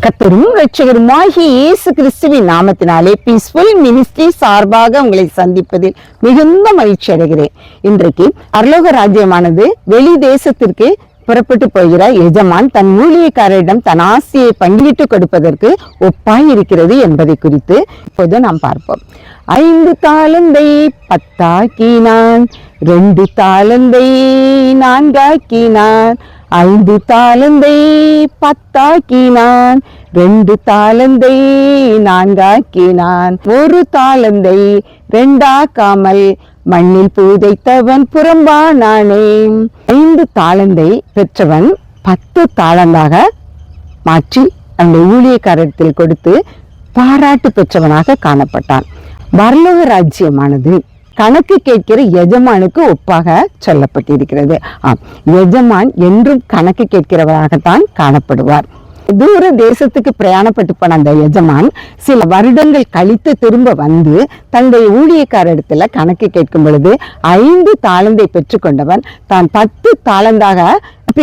கர்த்தரும் இரட்சகருமாகிய இயேசு கிறிஸ்துவின் நாமத்தினாலே பீஸ்ஃபுல் மினிஸ்ட்ரி சார்பாக உங்களை சந்திப்பதில் மிகுந்த மகிழ்ச்சி அடைகிறேன். இன்றைக்கு பரலோக ராஜ்யமானது வெளி தேசத்திற்கு புறப்பட்டு போகிற எஜமான் தன் ஊழியக்காரரிடம் தன் ஆசையை பங்கிட்டு கொடுப்பதற்கு ஒப்பாய் இருக்கிறது என்பதை குறித்து இப்போது நாம் பார்ப்போம். 5 தாலந்தை 10ஆக்கினான், 2 தாலந்தை 4ஆக்கினான், 5 தாலந்தை 10ஆக்கினான், 2 தாலந்தை 4ஆக்கினான், 1 தாலந்தை 2ஆக்காமல் மண்ணில் புதைத்தவன் புறம்பானானே. 5 தாலந்தை பெற்றவன் 10 தாலந்தாக மாற்றி அந்த ஊழியக்காரத்தில் கொடுத்து பாராட்டு பெற்றவனாக காணப்பட்டான். பரலோக ராஜ்யமானது கணக்கு கேட்கிற எஜமானுக்கு ஒப்பாக சொல்லப்பட்டிருக்கிறது. எஜமான் என்றும் கணக்கு கேட்கிறவராகத்தான் காணப்படுவார். தூர தேசத்துக்கு பிரயாணப்பட்டு போன அந்த எஜமான் சில வருடங்கள் கழித்து திரும்ப வந்து தன்னுடைய ஊழியக்காரரிடத்துல கணக்கு கேட்கும் பொழுது 5 தாலந்தை பெற்றுக்கொண்டவன் தான் 10 தாலந்தாக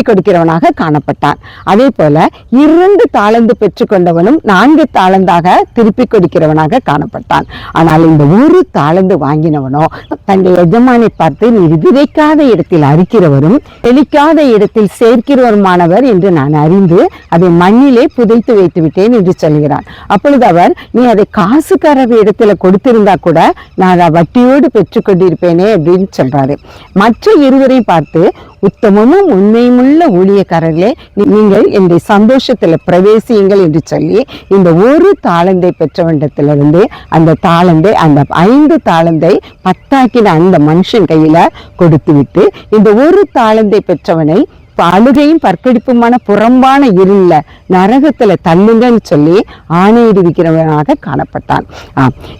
கொடுக்கிறவனாக காணப்பட்டான். அதே போல 2 தாலந்து பெற்றுக்கொண்டவனும் 4 தாலந்தாக திருப்பி கொடுக்கிறவனாக காணப்பட்டான். ஆனால் இந்த 1 தாலந்து வாங்கினவனோ தன்னுடைய எஜமானை பார்த்து, நீ விதைக்காத இடத்தில் அறுக்கிறவரும் தெளிக்காத இடத்தில் சேர்க்கிறவருமானவர் என்று நான் அறிந்து அதை மண்ணிலே புதைத்து வைத்து விட்டேன் என்று சொல்கிறான். அப்பொழுது அவர், நீ அதை காசுக்காரர் இடத்துல கொடுத்திருந்தா கூட நான் அதை வட்டியோடு பெற்றுக்கொண்டிருப்பேனே அப்படின்னு சொல்றாரு. மற்ற இருவரையும் பார்த்து, உத்தமமும் உண்மையுமுள்ள ஊழியக்காரர்களே, நீங்கள் என்னுடைய சந்தோஷத்துல பிரவேசியுங்கள் என்று சொல்லி இந்த 1 தாலந்தை பெற்றவனிடத்திலிருந்து அந்த தாலந்தை, அந்த 5 தாலந்தை 10ஆக்கின அந்த மனுஷன் கையில கொடுத்து விட்டு இந்த 1 தாலந்தை பெற்றவனை அழுகையும் பற்கடிப்புமான புறம்பான இருள நரகத்துல தள்ளுங்கன்னு சொல்லி ஆணையிடுவிக்கிறவனாக காணப்பட்டான்.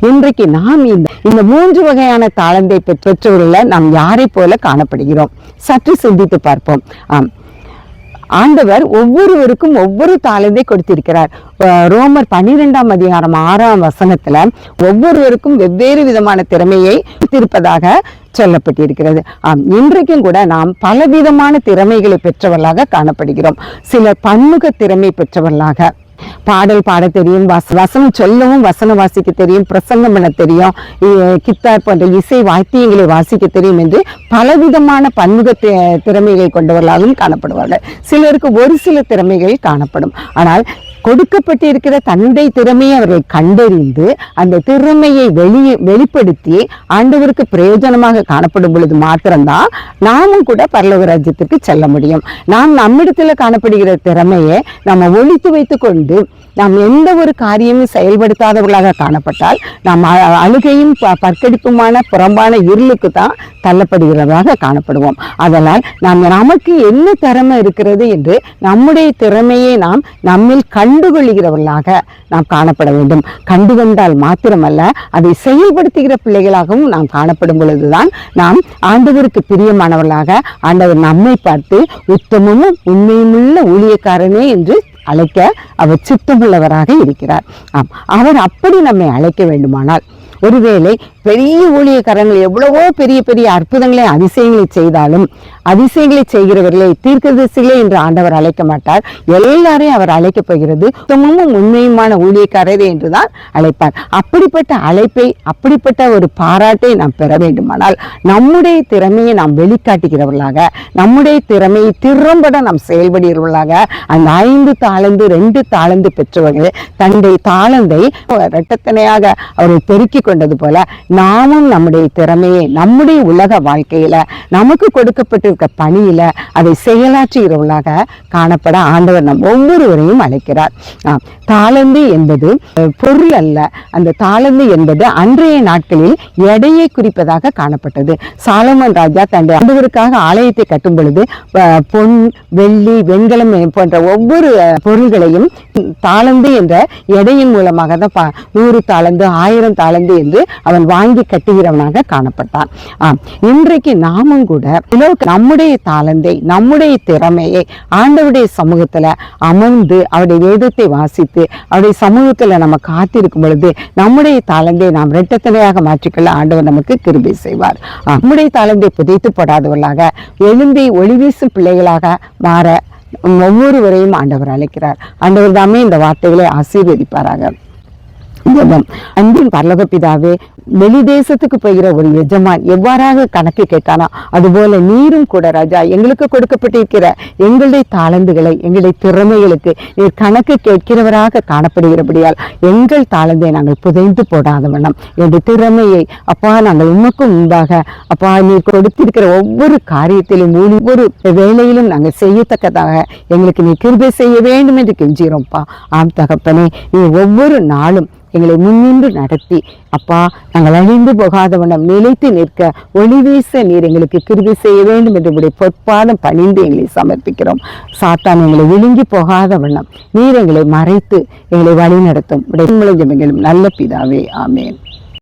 இன்றைக்கு நாம் இந்த 3 வகையான தாளந்தை பெற்றவர்களை நாம் யாரை போல காணப்படுகிறோம்? சற்று சிந்தித்து பார்ப்போம். ஆண்டவர் ஒவ்வொருவருக்கும் ஒவ்வொரு தாளந்தை கொடுத்திருக்கிறார். ரோமர் 12ஆம் அதிகாரம் 6ஆம் வசனத்துல ஒவ்வொருவருக்கும் வெவ்வேறு விதமான திறமையை கொடுத்திருப்பதாக சொல்லப்பட்டிருக்கிறது. இன்றைக்கும் கூட நாம் பலவிதமான திறமைகளை பெற்றவர்களாக காணப்படுகிறோம். சிலர் பன்முக திறமை பெற்றவர்களாக பாடல் பாட தெரியும், வசனம் சொல்லவும் வசனம் வாசிக்க தெரியும், பிரசங்கம் பண்ண தெரியும், கித்தார் போன்ற இசை வாத்தியங்களை வாசிக்க தெரியும் என்று பலவிதமான பன்முக திறமைகளை கொண்டவர்களாகவும் காணப்படுவார்கள். சிலருக்கு ஒரு சில திறமைகள் காணப்படும். ஆனால் கொடுக்கப்பட்டிருக்கிற தன்னுடைய திறமையை அவர்கள் கண்டறிந்து அந்த திறமையை வெளிப்படுத்தி ஆண்டவருக்கு பிரயோஜனமாக காணப்படும் பொழுது மாத்திரம்தான் நாமும் கூட பரலோக ராஜ்யத்திற்கு செல்ல முடியும். நாம் நம்மிடத்துல காணப்படுகிற திறமையை நம்ம ஒழித்து வைத்து கொண்டு நாம் எந்த ஒரு காரியமும் செயல்படுத்தாதவர்களாக காணப்பட்டால் நாம் அழுகையும் பற்கடிப்புமான புறம்பான இருளுக்கு தான் தள்ளப்படுகிறதாக காணப்படுவோம். அதனால் நமக்கு என்ன திறமை இருக்கிறது என்று நம்முடைய திறமையை நாம் நம்மில் கண்டுகொள்கிறவர்களாக நாம் காணப்பட வேண்டும். கண்டுகொண்டால் மாத்திரமல்ல, அதை செயல்படுத்துகிற பிள்ளைகளாகவும் நாம் காணப்படும் பொழுதுதான் நாம் ஆண்டவருக்கு பிரியமானவர்களாக ஆண்டவர் நம்மை பார்த்து உத்தமமும் உண்மையுமுள்ள ஊழியக்காரனே என்று அழைக்க அவர் சித்தமுள்ளவராக இருக்கிறார். அவர் அப்படி நம்மை அழைக்க வேண்டுமானால், ஒருவேளை பெரிய ஊழியக்காரங்கள் எவ்வளவோ பெரிய பெரிய அற்புதங்களை அதிசயங்களை செய்தாலும் அதிசயங்களை செய்கிறவர்களை தீர்க்கதரிசிகளே என்று ஆண்டவர் அழைக்க மாட்டார். எல்லாரையும் அவர் அழைக்கப் போகிறது உத்தமமும் உண்மையுமான ஊழியக்காரரே என்றுதான் அழைப்பார். அப்படிப்பட்ட அழைப்பை, அப்படிப்பட்ட ஒரு பாராட்டை நாம் பெற வேண்டுமானால் நம்முடைய திறமையை நாம் வெளிக்காட்டுகிறவர்களாக, நம்முடைய திறமையை திறம்பட நாம் செயல்படுகிறவர்களாக, அந்த 5 தாளந்து 2 தாளந்து பெற்றவர்கள் தன்னுடைய தாளந்தை இரட்டத்தனையாக அவர்கள் பெருக்கிக் கொண்டது போல நாமும் நம்முடைய திறமையை நம்முடைய உலக வாழ்க்கையில நமக்கு கொடுக்கப்பட்டிருக்க பணியில அதை செயலாற்றுகிறவர்களாக காணப்பட ஆண்டவர் நம் ஒவ்வொருவரையும் அழைக்கிறார். தாளந்து என்பது பொருள் அல்ல. அந்த தாளந்து என்பது அன்றைய நாட்களில் எடையை குறிப்பதாக காணப்பட்டது. சாலமோன் ராஜா தன்னுடைய ஆண்டவருக்காக ஆலயத்தை கட்டும் பொழுது பொன், வெள்ளி, வெண்கலம் போன்ற ஒவ்வொரு பொருள்களையும் தாளந்து என்ற எடையின் மூலமாக தான் 100 தாளந்து 1000 தாளந்து என்று அவன் வாங்கி கட்டுகிறவனாக காணப்பட்டான். இன்றைக்கு நாமும் கூட நம்முடைய தாளந்தை, நம்முடைய திறமையை ஆண்டவருடைய சமூகத்துல அமர்ந்து அவருடைய வேதத்தை வாசித்து அவருடைய சமூகத்துல நம்ம காத்திருக்கும் பொழுது நம்முடைய தாளந்தை நாம் இரட்டத்தனையாக மாற்றிக்கொள்ள ஆண்டவர் நமக்கு கிருபை செய்வார். நம்முடைய தாளந்தை புதைத்து போடாதவர்களாக எழும்பி ஒளி வீசும் பிள்ளைகளாக மாற ஒவ்வொருவரையும் ஆண்டவர் அழைக்கிறார். ஆண்டவர் தாமே இந்த வார்த்தைகளை ஆசீர்வதிப்பாராக. ஜெபம். அன்பின் பரலோக பிதாவே, வெளிதேசத்துக்கு போகிற ஒரு எஜமான் எவ்வாறாக கணக்கு கேட்டானா, அதுபோல நீரும் கூட ராஜா எங்களுக்கு கொடுக்கப்பட்டிருக்கிற எங்களுடைய தாளந்துகளை, எங்களுடைய திறமைகளுக்கு நீர் கணக்கு கேட்கிறவராக காணப்படுகிறபடியால் எங்கள் தாளந்தை நாங்கள் புதைந்து போடாத வண்ணம் எங்களுடைய திறமையை அப்பா நாங்கள் உமக்கு முன்பாக அப்பா நீர் கொடுத்திருக்கிற ஒவ்வொரு காரியத்திலும் ஒவ்வொரு வேலையிலும் நாங்கள் செய்யத்தக்கதாக எங்களுக்கு நீ கிருபை செய்ய வேண்டும் என்று கெஞ்சுகிறோம்ப்பா. ஆம் தகப்பனே, நீ ஒவ்வொரு நாளும் எங்களை முன்னின்று நடத்தி அப்பா நாங்கள் அழிந்து போகாத வண்ணம் நிலைத்து நிற்க ஒளி வீச நீர் எங்களுக்கு கிருபை செய்ய வேண்டும் என்று உடைய பொற்பாதம் பணிந்து எங்களை சமர்ப்பிக்கிறோம். சாத்தான் எங்களை விழுங்கி போகாத வண்ணம் நீர் எங்களை மறைத்து எங்களை வழி நடத்தும் உடைய நல்ல பிதாவே. ஆமேன்.